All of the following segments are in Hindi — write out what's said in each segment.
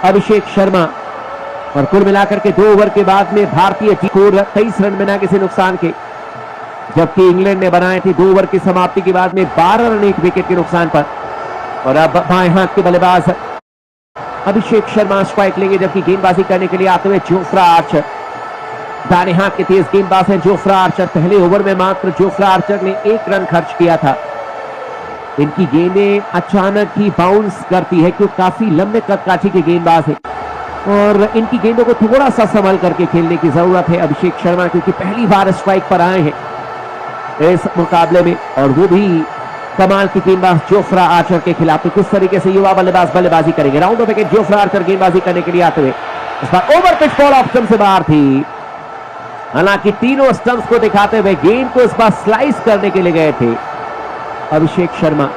अभिषेक शर्मा। और कुल मिलाकर के 2 ओवर के बाद में भारतीय टीम को 23 रन बिना किसी नुकसान के, जबकि इंग्लैंड ने बनाए थे 2 ओवर की समाप्ति के बाद में 12 रन 1 विकेट के नुकसान पर। और अब बाएं हाथ के बल्लेबाज अभिषेक शर्मा स्ट्राइक लेंगे, जबकि गेंदबाजी करने के लिए आते हुए जोफ्रा आर्चर। दाएं हाथ के तेज गेंदबाज हैं जोफ्रा आर्चर। पहले ओवर में मात्र जोफ्रा आर्चर ने 1 रन खर्च किया था। इनकी गेंदें अचानक ही बाउंस करती है, क्योंकि काफी लंबे कदकाठी के गेंदबाज हैं और इनकी गेंदों को थोड़ा सा संभल करके खेलने की जरूरत है अभिषेक शर्मा, क्योंकि पहली बार स्ट्राइक पर आए हैं इस मुकाबले में, और वो भी कमाल की गेंदबाज जोफ्रा आर्चर के खिलाफ। तो किस तरीके से युवा बल्लेबाज बल्लेबाजी करेंगे। Round of wicket Jofra Archer गेंदबाजी करने के लिए आते हुए। इस बार ओवर पिच बॉल ऑप्शन से बाहर थी। हालांकि तीनों स्टंप्स को दिखाते हुए गेंद को इस बार स्लाइस करने के लिए गए थे अभिषेक शर्मा,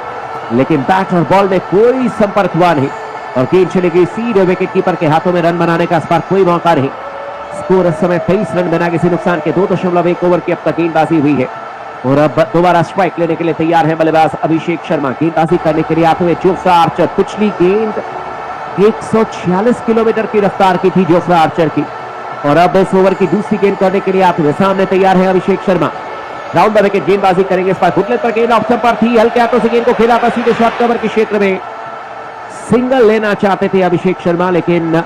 लेकिन बैट और बॉल में कोई संपर्क हुआ नहीं और गेंद चली गई सीधे विकेट कीपर के हाथों में। रन बनाने का इस बार कोई मौका नहीं। स्कोर इस समय 23 रन बिना किसी नुकसान के। 2.1 ओवर की अब तक गेंदबाजी हुई है और अब दोबारा स्ट्राइक लेने के लिए तैयार है बल्लेबाज अभिषेक शर्मा। गेंदबाजी करने के लिए आते हुए जोफ्रा आर्चर। पिछली गेंद 146 किलोमीटर की रफ्तार की थी जोफ्रा आर्चर की, और अब इस ओवर की दूसरी गेंद करने के लिए आते हुए सामने तैयार है Abhishek Sharma. Round the wicket गेंदबाजी करेंगे। इस बार घुटने पर गेंद ऑप्शन पर थी। हल्के हाथों से गेंद को खेला था सीधे शॉर्ट कवर के क्षेत्र में। सिंगल लेना चाहते थे अभिषेक शर्मा, लेकिन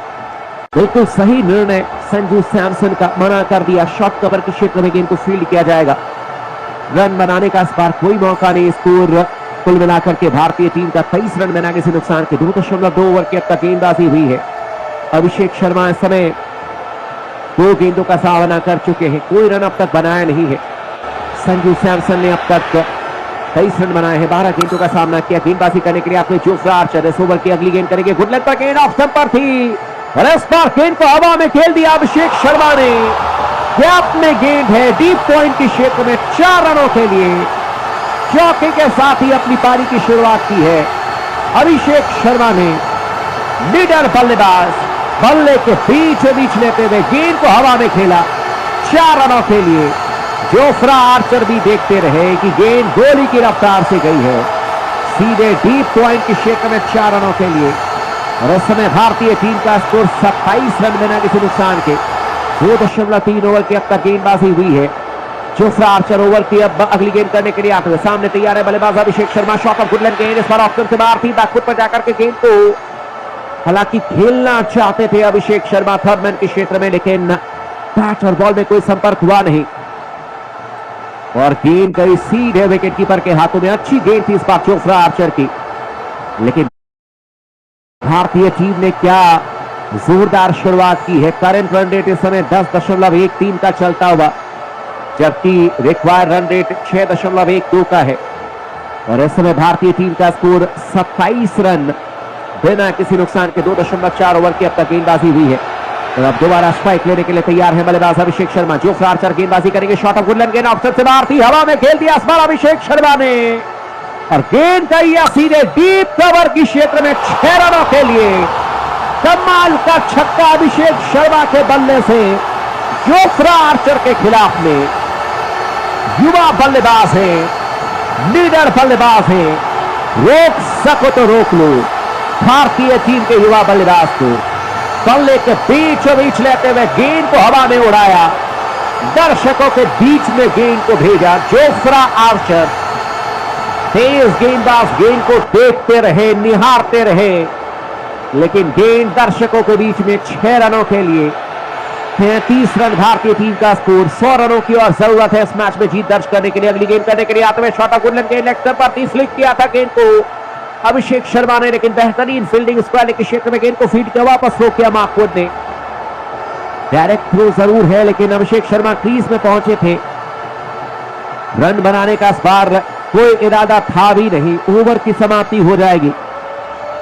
बिल्कुल सही निर्णय संजू सैमसन का, मना कर दिया। शॉर्ट कवर के क्षेत्र में गेंद को फील्ड किया जाएगा। रन बनाने का इस बार कोई मौका नहीं। स्कोर कुल मिलाकर के भारतीय टीम का 23 रन बिना किसी नुकसान के। 2.2 ओवर की अब तक गेंदबाजी हुई है। अभिषेक शर्मा इस समय 2 गेंदों का सामना कर चुके हैं, कोई रन अब तक बनाया नहीं है। संजू सैमसन ने अब तक 23 रन बनाए हैं, 12 गेंदों का सामना किया। गेंदबाजी करने के लिए आपने जोफ्रा आर्चर। इस ओवर की अगली गेंद करेंगे। गुड लेंथ पर गेंद ऑफ स्टंप पर थी और इस बार गेंद को हवा में खेल दिया अभिषेक शर्मा ने। गैप में गेंद है, डीप पॉइंट के क्षेत्र में 4 रनों के लिए चौके के साथ ही अपनी पारी की शुरुआत की है अभिषेक शर्मा ने। लीडर बल्लेबाज बल्ले के बीचों बीच लेते हुए गेंद को हवा में खेला 4 रनों के लिए। जोफ्रा आर्चर भी देखते रहे कि गेंद गोली की रफ्तार से गई है सीधे डीप पॉइंट के क्षेत्र में 4 रनों के लिए। और इस समय भारतीय टीम का स्कोर 27 रन बिना किसी नुकसान के। 2.3 ओवर की अब तक गेंदबाजी हुई है। जोफ्रा आर्चर ओवर की अब अगली गेंद करने के लिए आते हुए सामने तैयार है बल्लेबाज Abhishek Sharma. Shot off good length गेंद इस बार ऑप्शन से बाहर थी। बैकफुट पर जाकर के गेंद को हालांकि खेलना चाहते थे अभिषेक शर्मा थर्ड मैन के क्षेत्र में, लेकिन बैट और बॉल में कोई संपर्क हुआ नहीं और गेंद गई सीधे विकेट कीपर के हाथों में। अच्छी गेंद थी इस बार जोफ्रा आर्चर की, लेकिन भारतीय टीम ने क्या जोरदार शुरुआत की है। करंट रन रेट इस समय 10.13 का चलता हुआ, जबकि रिक्वायर्ड रन रेट 6.12 का है। और इस समय भारतीय टीम का स्कोर 27 रन बिना किसी नुकसान के। 2.4 ओवर की अब तक गेंदबाजी हुई है और अब दोबारा स्ट्राइक लेने के लिए तैयार है बल्लेबाज अभिषेक शर्मा। जोफ्रा आर्चर गेंदबाजी करेंगे। शॉट ऑफ गुड लेंथ गेंद ऑप्शन से बाहर थी, हवा में खेल दिया इस बार अभिषेक शर्मा ने और गेंद गई सीधे डीप कवर की क्षेत्र में 6 रनों के लिए। कमाल का छक्का अभिषेक शर्मा के बल्ले से जोफ्रा आर्चर के खिलाफ में। युवा बल्लेबाज है, लीडर बल्लेबाज है, रोक सको तो रोक लो भारतीय टीम के युवा बल्लेबाज को। बल्ले के बीचों बीच लेते हुए गेंद को हवा में उड़ाया, दर्शकों के बीच में गेंद को भेजा जोफ्रा आर्चर। तेज गेंदबाज गेंद को देखते रहे, निहारते रहे, लेकिन गेंद दर्शकों के बीच में 6 रनों के लिए। 33 रन भारतीय टीम का स्कोर। 100 रनों की और जरूरत है इस मैच में जीत दर्ज करने के लिए। अगली गेंद करने के लिए आते हुए शॉट ऑफ गुड लेंथ गेंद लेग स्टंप पर फ्लिक किया था गेंद को अभिषेक शर्मा ने, लेकिन बेहतरीन फील्डिंग स्क्वायर के क्षेत्र में गेंद को फील्ड किया, वापस थ्रो किया मार्कवुड ने। डायरेक्ट थ्रो जरूर है, लेकिन अभिषेक शर्मा क्रीज में पहुंचे थे। रन बनाने का इस बार कोई इरादा था भी नहीं। ओवर की समाप्ति हो जाएगी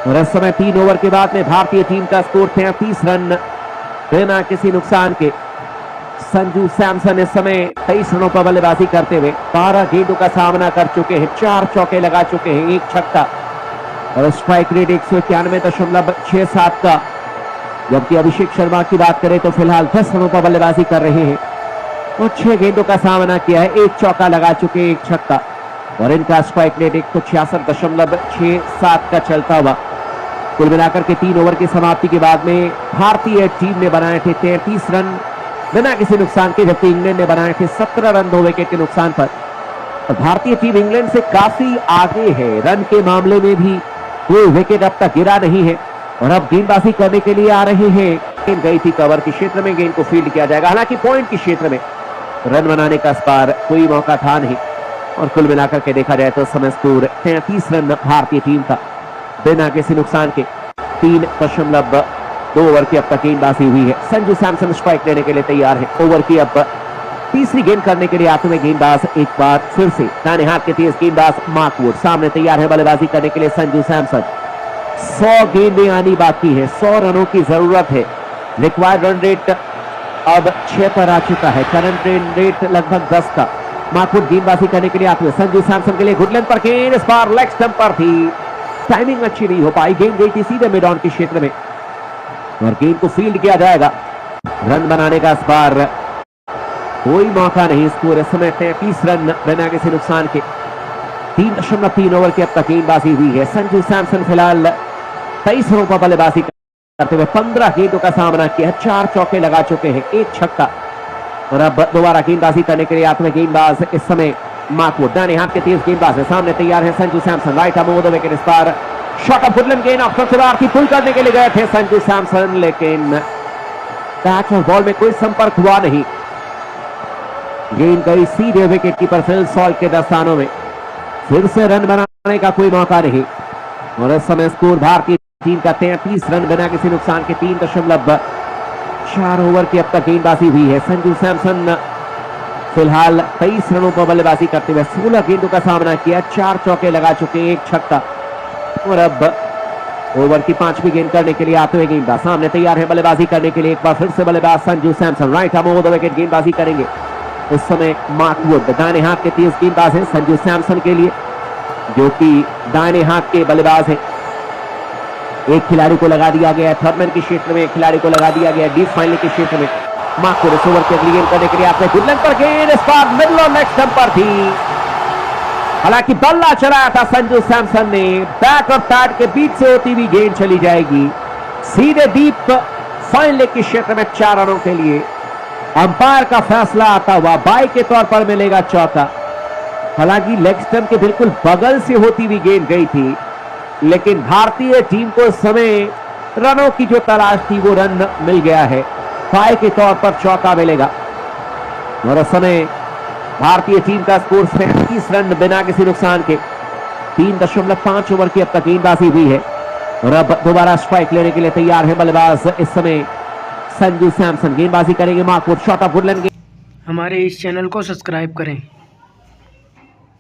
और इस समय 3 ओवर के बाद में भारतीय टीम का स्कोर 33 रन बिना किसी नुकसान के। संजू सैमसन इस समय 23 रनों पर बल्लेबाजी करते हुए 12 गेंदों का सामना कर चुके हैं, 4 चौके लगा चुके हैं, 1 छक्का और स्ट्राइक रेट 191.67 का। जबकि अभिषेक शर्मा की बात करें तो फिलहाल 10 रनों पर बल्लेबाजी कर रहे हैं और 6 गेंदों का सामना किया है, 1 चौका लगा चुके, 1 छक्का और इनका स्ट्राइक रेट 166.67 का चलता हुआ। कुल मिलाकर के 3 ओवर की समाप्ति के बाद में भारतीय टीम ने बनाए थे 33 रन बिना किसी नुकसान के, जबकि इंग्लैंड ने बनाए थे 17 रन 2 विकेट के नुकसान पर। और भारतीय टीम इंग्लैंड से काफी आगे है, रन के मामले में भी कोई विकेट अब तक गिरा नहीं है और अब गेंदबाजी करने के लिए आ रहे हैं। गेंद गई थी कवर के क्षेत्र में, गेंद को फील्ड किया जाएगा, हालांकि पॉइंट के क्षेत्र में रन बनाने का इस बार कोई मौका था नहीं। और कुल मिलाकर के देखा जाए तो समय स्कोर 33 रन भारतीय टीम का बिना किसी नुकसान के। 3.2 ओवर की अब तक गेंदबाजी हुई है। संजू सैमसन स्ट्राइक लेने के लिए तैयार है। ओवर की अब तीसरी गेंद करने के लिए आते हुए गेंदबाज एक बार फिर से दाहिने हाथ के तेज गेंदबाज मार्क वुड सामने तैयार है बल्लेबाजी करने के लिए। संजू सैमसन 100 गेंदें आनी बाकी है, 100 रनों की जरूरत है। रिक्वायर्ड रन रेट अब 6 पर आ चुका है, करंट रन रेट लगभग 10 का। मार्क वुड गेंदबाजी करने के लिए आते हुए संजू सैमसन के लिए गुड लेंथ पर गेंद, इस बार लेग स्टंप पर थी, टाइमिंग अच्छी नहीं हो पाई, गेंद गई थी सीधे मिड ऑन के क्षेत्र में और गेंद को फील्ड किया जाएगा। रन बनाने का इस बार कोई मौका नहीं। स्कोर इस समय 33 रन बिना किसी नुकसान के। 3.3 ओवर की अब तक गेंदबाजी हुई है। संजू सैमसन फिलहाल 23 रनों पर बल्लेबाजी करते हुए 15 गेंदों का सामना किया, 4 चौके लगा चुके हैं, 1 छक्का। और अब दोबारा गेंदबाजी करने के लिए आते हुए गेंदबाज इस समय मार्क वुड, दाहिने हाथ के तेज गेंदबाज है, सामने तैयार है Sanju Samson, right arm over the wicket. इस बार शॉट ऑफ वुडलैंड गेंद ऑप्शन से बाहर थी, पुल करने के लिए गए थे संजू सैमसन, लेकिन बैट और बॉल में कोई संपर्क हुआ नहीं। गेंद गई सीधे विकेट कीपर फिल सॉल्ट के दस्तानों में। फिर से रन बनाने का कोई मौका नहीं और इस समय स्कोर भारतीय टीम का 33 रन बिना किसी नुकसान के। 3.4 ओवर की अब तक गेंदबाजी हुई है। संजू सैमसन फिलहाल 23 रनों पर बल्लेबाजी करते हुए 16 गेंदों का सामना किया, 4 चौके लगा चुके, 1 छक्का। और अब ओवर की 5वीं गेंद करने के लिए आते हुए गेंदबाज सामने तैयार है बल्लेबाजी करने के लिए। एक बार फिर से बल्लेबाज Sanju Samson, right arm over the wicket गेंदबाजी करेंगे। इस समय मार्क वुड दाहिने हाथ के तेज गेंदबाज हैं संजू सैमसन के लिए, जो कि दाहिने हाथ के बल्लेबाज हैं। एक खिलाड़ी को लगा दिया गया है थर्डमैन के क्षेत्र में, एक खिलाड़ी को लगा दिया गया डीप फाइनल के क्षेत्र में। मार्क वुड इस ओवर की अगली गेंद करने के लिए आपने गुड लेंथ पर गेंद, इस बार मिडल और लेग स्टंप पर थी, हालांकि बल्ला चलाया था संजू सैमसन ने, बैट और पैड के बीच से होती हुई गेंद चली जाएगी सीधे डीप फाइनल के क्षेत्र में 4 रनों के लिए। अंपायर का फैसला आता हुआ बाई के तौर पर मिलेगा चौका। हालांकि लेग स्टंप के बिल्कुल बगल से होती हुई गेंद गई थी, लेकिन भारतीय टीम को इस समय रनों की जो तलाश थी वो रन मिल गया है, बाई के तौर पर चौका मिलेगा। और इस समय भारतीय टीम का स्कोर 37 रन बिना किसी नुकसान के। 3.5 ओवर की अब तक गेंदबाजी हुई है और अब दोबारा स्ट्राइक लेने के लिए तैयार है बल्लेबाज इस समय संजू सैमसन, गेंदबाजी करेंगे Mark Wood, shot of Woodland. हमारे इस चैनल को सब्सक्राइब करें।